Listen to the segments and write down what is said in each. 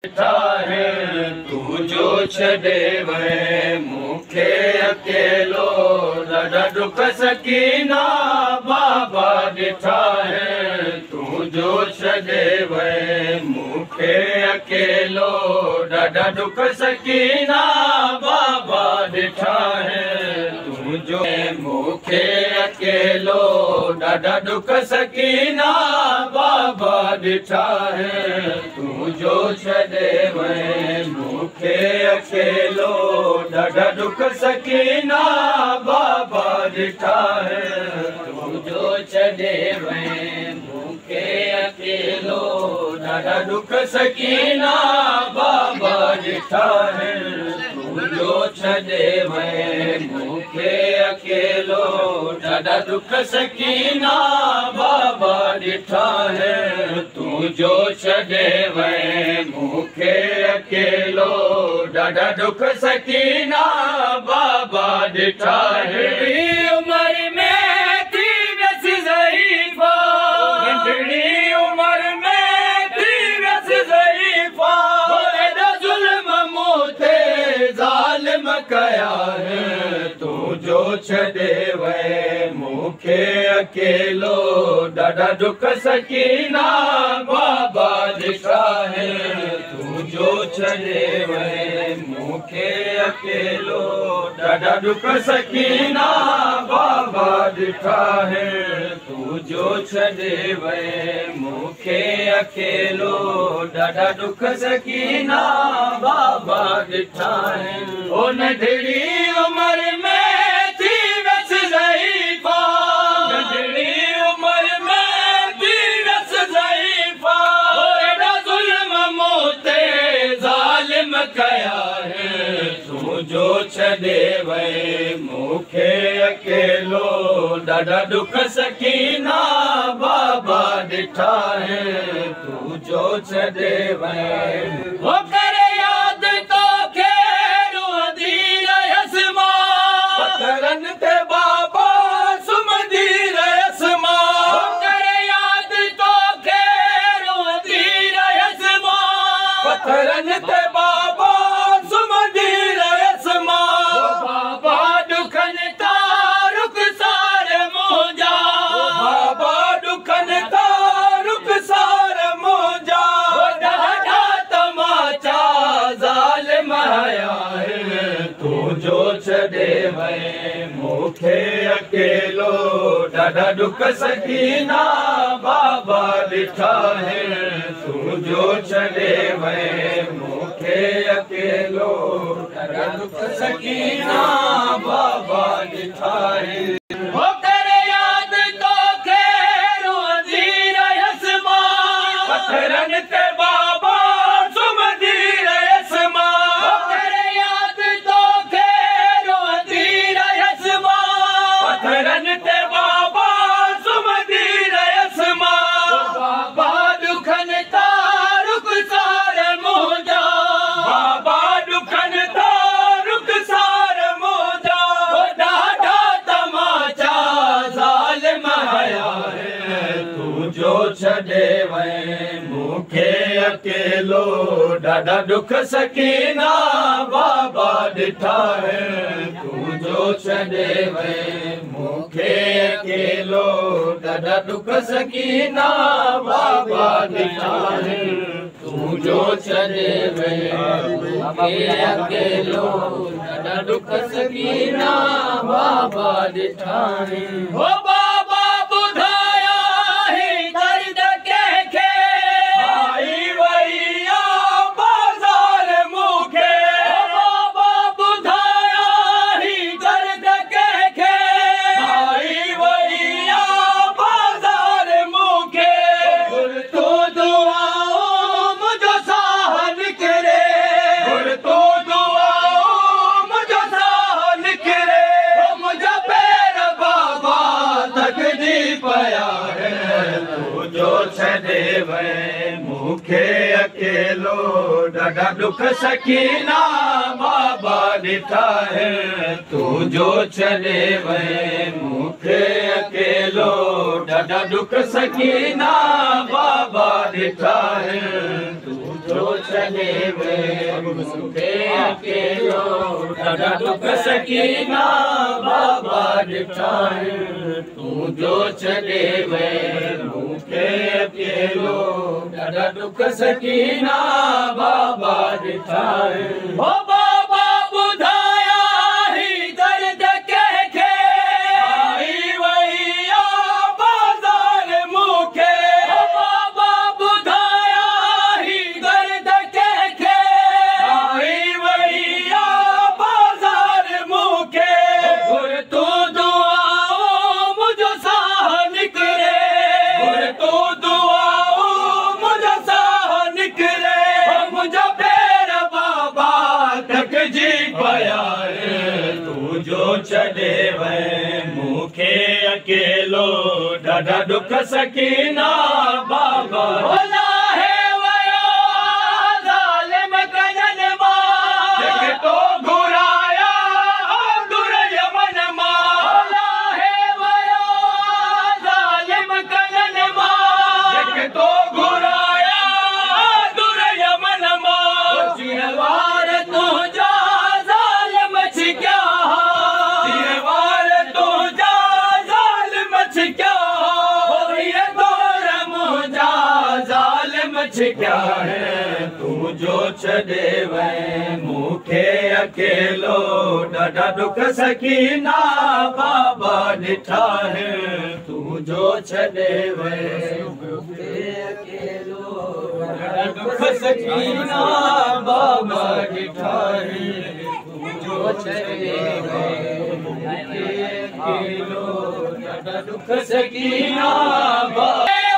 है तू जो छॾे वए मूंखे अकेलो ॾाढा दुख सकीना बाबा ॾिठा है तू जो छॾे वए मूंखे अकेलो ॾाढा दुख सकीना बाबा ॾिठा है तू जो मूंखे अकेलो ॾाढा दुख सकीना बाबा ॾिठा है तू जो छॾे वए मूंखे अकेलो ॾाढा दुख सकीना बाबा ॾिठा है तू जो छॾे वए मूंखे अकेलो ॾाढा दुख सकीना बाबा ॾिठा है तू जो छॾे वए मूंखे अकेलो ॾाढा दुख सकीना बाबा ॾिठा है तू जो छॾे वए मूंखे अकेलो ॾाढा दुख सकीना बाबा ॾिठा है उम्र में थी वस ज़ईफ़ा नंढड़ी उम्र में थी वस ज़ईफ़ा एॾा ज़ुल्म मूं ते ज़ालिम कया है तू जो छॾे वए मूंखे अकेलो ॾाढा दुख सकीना बाबा ॾिठा है तू जो छॾे वए मूंखे अकेलो ॾाढा दुख सकीना बाबा ॾिठा है तू जो छॾे वए मूंखे अकेलो ॾाढा दुख सकीना बाबा ॾिठा है ओ नंढड़ी उम्र में थी वस ज़ईफ़ा नंढड़ी उम्र में थी वस ज़ईफ़ा एॾा ज़ुल्म मूं ते ज़ालिम कया है तू जो छॾे वए मूंखे अकेलो ॾाढा दुख सकीना बाबा ॾिठा है तू जो छॾे वए हो करे याद तोखे रोंदी रहियसि मां पथरनि ते बाबा सुम्हंदी रहियसि मां हो करे याद तोखे रोंदी रहियसि मां पथरनि ते बाबा सुम्हंदी रहियसि मां बाबा ॾुखनि तां रुख़सार मुंहिंजा बाबा ॾुखनि तां रुख़सार मुंहिंजा ॾाढा तमाचा ज़ालिम हया है तू जो छॾे वए मूंखे अकेलो ॾाढा दुख सकीना बाबा ॾिठा है तू जो छॾे वए मूंखे अकेलो ॾाढा दुख सकीना बाबा ॾिठा है हो करे याद तोखे रोंदी रहियसि मां पथरनि ते बाबा सुम्हंदी रहियसि मां हो करे याद तोखे रोंदी रहियसि मां पथरनि ते बाबा सुम्हंदी रहियसि मां बाबा ॾुखनि तां रुख़सार मुंहिंजा बाबा ॾुखनि तां रुख़सार मुंहिंजा ॾाढा तमाचा ज़ालिम हया है तू जो छॾे वए मूंखे अकेलो ॾाढा दुख सकीना बाबा ॾिठा है तू जो छॾे वए मूंखे अकेलो ॾाढा दुख सकीना बाबा ॾिठा है तू जो छॾे वए मूंखे अकेलो ॾाढा दुख सकीना बाबा ॾिठा है हो बाबा ॿुधाया ही दर्द कंहिंखे आई वई बाज़ार मूंखे बाबा ॿुधाया ही दर्द कंहिंखे आई वई बाज़ार मूंखे घुर तूं दुआऊं मुंहिंजो साह निकिरे घुर तूं दुआऊं मुंहिंजो साह निकिरे मुंहिंजा पैर बाबा थकिजी पिया है तू जो छॾे वए मूंखे अकेलो ॾाढा दुख सकीना बाबा ॾिठा है तू जो छॾे वए मूंखे अकेलो ॾाढा दुख सकीना बाबा ॾिठा है तू जो छॾे वए मूंखे अकेलो ॾाढा दुख सकीना बाबा ॾिठा आहिनि तूं जो छॾे वए मूंखे अकेलो ॾाढा दुख सकीना बाबा ॾिठा आहिनि ओ बाबा ॿुधाया ही दर्द कंहिंखे आई वई आ बाज़ार मूंखे ओ बाबा ॿुधाया ही दर्द कंहिंखे आई वई आ बाज़ार मूंखे घुर तूं दुआऊं मुंहिंजो साह निकिरे घुर तूं दुआऊं मुंहिंजो साह निकिरे मुंहिंजा पेर बाबा थकिजी पिया तूं जो छॾे वए मूंखे अकेलो ॾाढा दुख सकीना बाबा लाहे वयो ज़ालिम कजन मां जेके तो घुराया दुर यमन मां लाहे वयो ज़ालिम कजन मां जेके तो घुराया दुर यमन मां जीअवार तुंहिंजा ज़ालिम छिकिया जीअवार तुंहिंजा ज़ालिम छिकिया हीअ दौर मुंहिंजा ज़ालिम छिकिया तूं जो छॾे वए मूंखे अकेलो ॾाढा दुख सकीना बाबा ॾिठा तूं जो छॾे वए मूंखे अकेलो ॾाढा दुख सकीना बाबा ॾिठा तूं जो छॾे वए मूंखे अकेलो ॾाढा दुख सकीना बाबा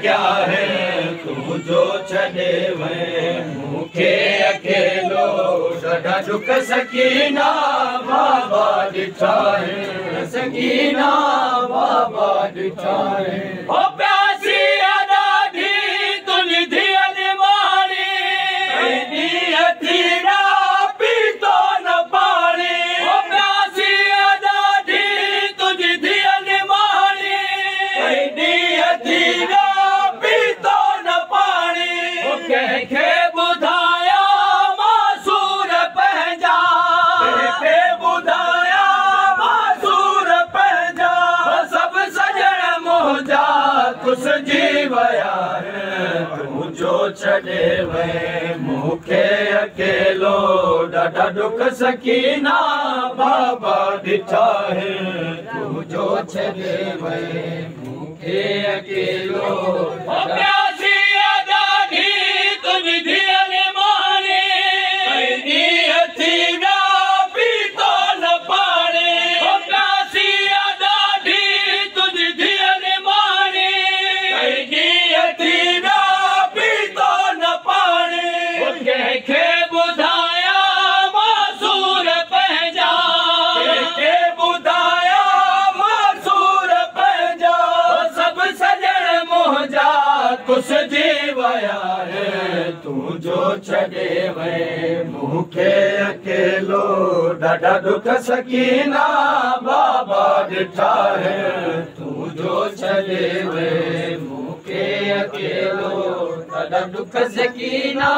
क्या है तू जो छॾे वए मूंखे अकेलो ॾाढा दुख सकीना बाबा ॾिठा सकीना बाबा ॾिठा ओ प्यासी ॾाढी तुंहिंजी धीअ निमाणी ॾींहं थी ना पीतो न पाणी ओ प्यासी ॾाढी तुंहिंजी धीअ निमाणी ॾींहं थी ना कंहिंखे ॿुधाया मासूर पंहिंजा कंहिंखे ॿुधाया मासूर पंहिंजा सभु सॼण मुंहिंजा कुसिजी विया तूं जो छॾे वए मूंखे अकेलो ॾाढा दुख सकीना बाबा ॾिठा तूं जो छॾे वए मूंखे अकेलो कुसिजी विया तूं जो छॾे वए मूंखे अकेलो ॾाढा दुख सकीना बाबा ॾिठा तूं जो छॾे वए मूंखे अकेलो ॾाढा दुख सकीना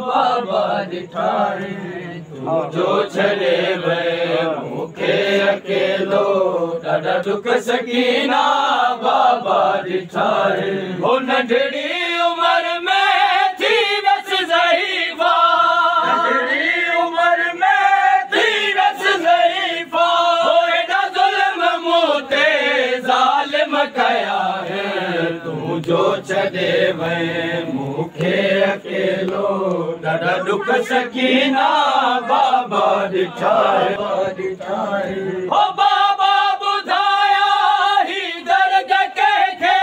बाबा ॾिठा तूं जो छॾे वए मूंखे अकेलो ॾाढा दुख सकीना बाबा ॾिठा हो नंढड़ी उम्र में थी बस ज़ईफ़ा नंढड़ी उम्र में थी बस ज़ईफ़ा हेॾा ज़ुल्म मूं ते ज़ालिम कया तूं जो छॾे वए मूंखे अकेलो ॾाढा दुख सकीना बाबा ॾिठा ओ बाबा ॿुधाया ही दर्द कंहिंखे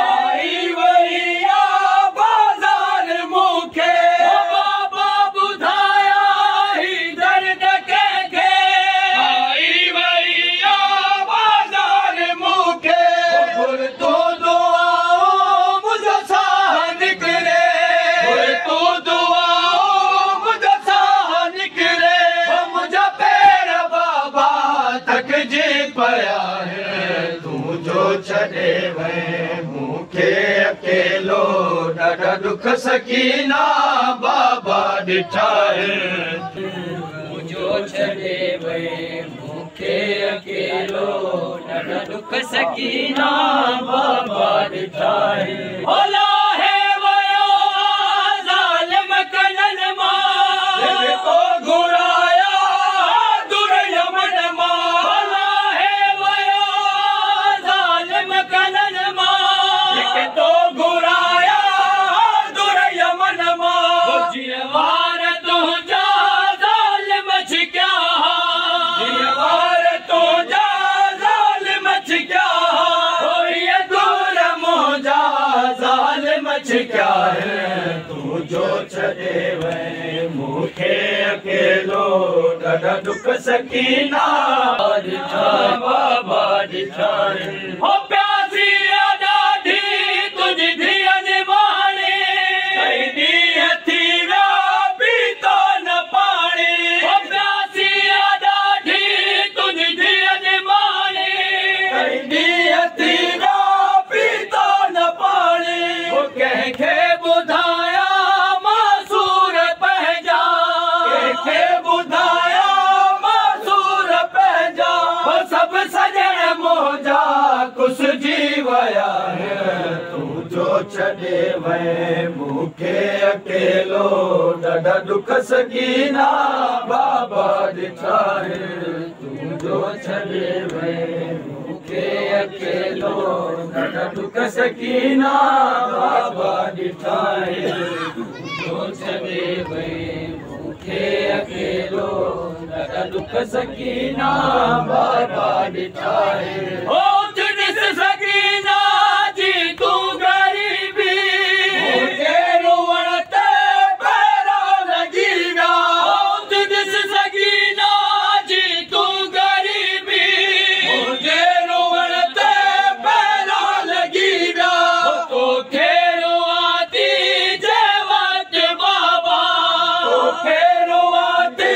आई वई आ बाज़ार मूंखे वया है तू जो छॾे वए मूंखे अकेलो ॾाढा दुख सकीना बाबा ॾिठा है जो छॾे वए मूंखे अकेलो ॾाढा दुख सकीना बाबा ॾिठा है होला है वयो ज़ालिम कनन मां को घुराया दुर यमन मां होला है वयो ज़ालिम कनन मां तो घुराया दुर यमन मां जीअं वार तुंहिंजा ज़ालिम छिकिया जीअं वार तुंहिंजा ज़ालिम छिकिया होइए दूर मुंहिंजा ज़ालिम छिकिया है तू जो छॾे वए मूंखे अकेलो ॾाढा दुख सकीना ॾिठा बाबा ॾिठा हो प्यासी ॾाढी तुंहिंजी धीअ निभाणी कई ॾींहं थी विया पीतो न पाणी हो प्यासी ॾाढी तुंहिंजी धीअ निभाणी कई ॾींहं थी विया पीतो न पाणी हो कंहिंखे ॿुधाया मासूर पंहिंजा कंहिंखे ॿुधाया मासूर पंहिंजा हो सभु सॼण मुंहिंजा कुसिजी विया तू जो छॾे वए मूंखे अकेलो ॾाढा दुख सकीना बाबा ॾिठा है तू जो छॾे वए मूंखे अकेलो ॾाढा दुख सकीना बाबा ॾिठा है तू जो छॾे वए मूंखे अकेलो ॾाढा दुख सकीना बाबा ॾिठा है ओ ॾिस सकीना जी तूं ग़रीबी मुंहिंजे रोअण ते पैरा लॻी विया ओ ॾिस सकीना जी तूं ग़रीबी मुंहिंजे रोअण ते पैरा लॻी विया तोखे रोआं थी जंहिं वक़्तु बाबा तोखे रोआं थी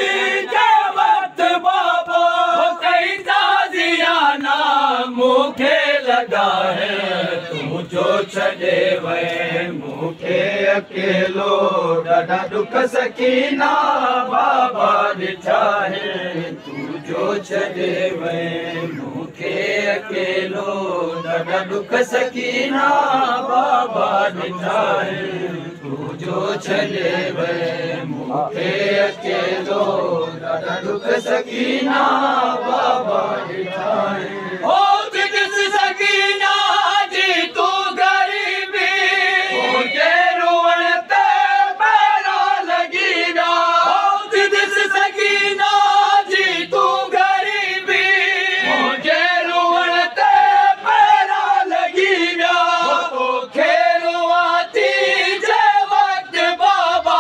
जंहिं वक़्तु बाबा कई ताज़ियाना मूंखे लॻा है तू जो छॾे वए मूंखे अकेलो ॾाढा दुख सकीना बाबा ॾिठा है तू जो छॾे वए मूंखे अकेलो ॾाढा दुख सकीना बाबा ॾिठा है तू जो छॾे वए मूंखे अकेलो ॾाढा दुख सकीना बाबा ॾिठा है ओ ॾिस सकीना जी तूं ग़रीबी मुंहिंजे रोअण ते पैरा लॻी विया ओ ॾिस सकीना जी तूं ग़रीबी मुंहिंजे रोअण ते पैरा लॻी विया तोखे रोआं थी जंहिं वक़्तु बाबा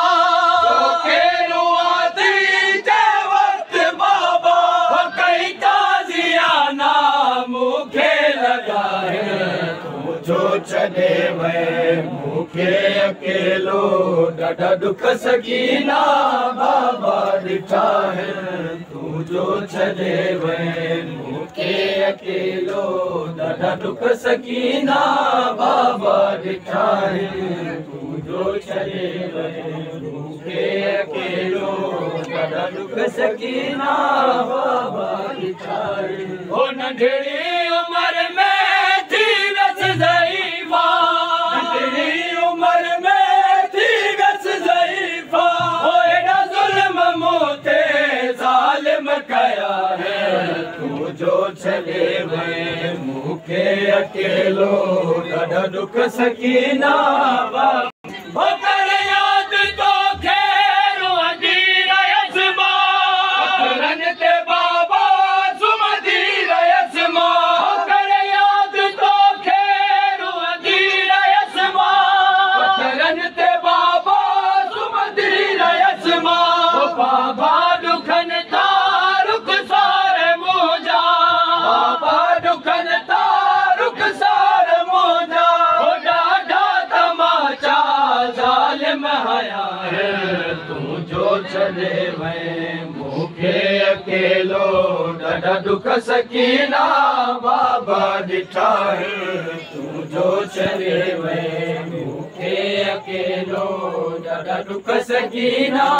तोखे रोआं थी जंहिं वक़्तु बाबा कई ताज़ियाना मूंखे लॻा है तू जो छॾे वए मूंखे अकेलो ॾाढा दुख सकीना बाबा ॾिठा है तू जो छॾे वए मूंखे अकेलो ॾाढा दुख सकीना बाबा ॾिठा है तू जो छॾे वए मूंखे अकेलो ॾाढा दुख सकीना बाबा ॾिठा है ओ नंढड़ी उम्र में थी वियसि ज़ईफ़ा नंढड़ी उम्र में थी वियसि ज़ईफ़ा ओ एॾा ज़ुल्म मूं ते ज़ालिम कया है तू जो छॾे वए मूंखे अकेलो ॾाढा दुख सकीना बाबा कर याद तोखे रोअंदी रहियसि मां पथरनि ते बाबा सुम्हंदी रहियसि मां कर याद तोखे रोअंदी रहियसि मां पथरनि ते बाबा सुम्हंदी रहियसि मां बाबा दुखनि था रुख़सार मुंहिंजा बाबा दुखनि था रुख़सार मुंहिंजा ॾाढा तमाचा जो छॾे वएं मूंखे अकेलो ॾाढा दुख सकीना बाबा ॾिठा तूं जो छॾे वएं मूंखे अकेलो ॾाढा दुख सकीना।